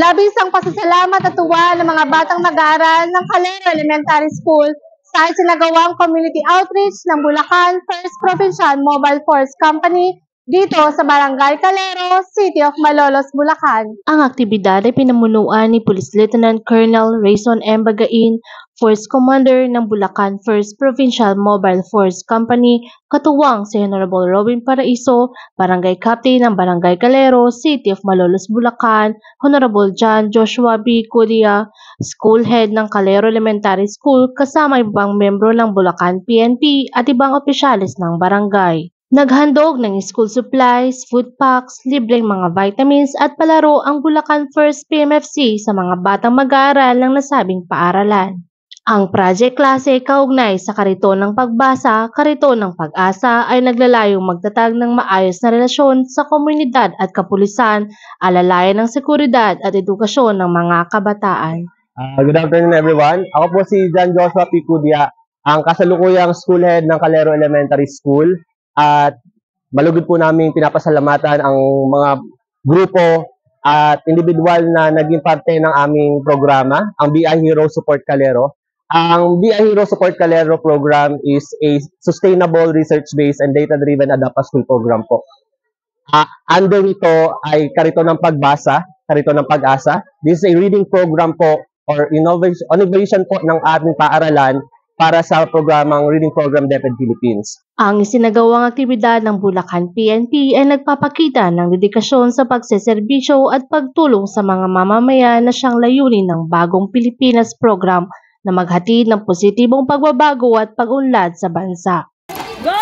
Labis ang pasasalamat at tuwa ng mga batang nag-aaral ng Calero Elementary School sa isinagawang community outreach ng Bulacan First Provincial Mobile Force Company dito sa Barangay Calero, City of Malolos, Bulacan. Ang aktibidad ay pinamunuan ni Police Lieutenant Colonel Rayson M. Bagain, Force Commander ng Bulacan First Provincial Mobile Force Company, katuwang si Honorable Robin Paraiso, Barangay Captain ng Barangay Calero, City of Malolos, Bulacan, Honorable John Joshua B. Cudia, School Head ng Calero Elementary School, kasama ibang membro ng Bulacan PNP at ibang opisyalis ng barangay. Naghandog ng school supplies, food packs, libreng mga vitamins at palaro ang Bulacan First PMFC sa mga batang mag-aaral ng nasabing paaralan. Ang project klase kaugnay sa kariton ng pagbasa, kariton ng pag-asa ay naglalayong magtatag ng maayos na relasyon sa komunidad at kapulisan, alalayan ng seguridad at edukasyon ng mga kabataan. Good afternoon everyone. Ako po si John Joshua P. Cudia, ang kasalukuyang school head ng Calero Elementary School. At malugod po namin pinapasalamatan ang mga grupo at individual na naging parte ng aming programa, ang BI Hero Support Calero. Ang BI Hero Support Calero program is a sustainable, research-based, and data-driven adapt school program po. Under ito ay karito ng pagbasa, karito ng pag-asa. This is a reading program po or innovation po ng ating paaralan para sa programang Reading Program DepEd Philippines. Ang isinagawang aktibidad ng Bulacan PNP ay nagpapakita ng dedikasyon sa pagseserbisyo at pagtulong sa mga mamamayan na siyang layunin ng Bagong Pilipinas program na maghatid ng positibong pagbabago at pag-unlad sa bansa. Go!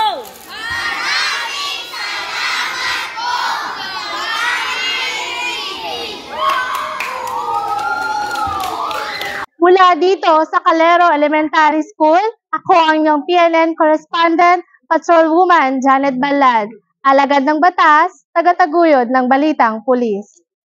Mula dito sa Calero Elementary School, ako ang inyong PNN correspondent, Patrolwoman Janet Balad, alagad ng batas, tagataguyod ng balitang pulis.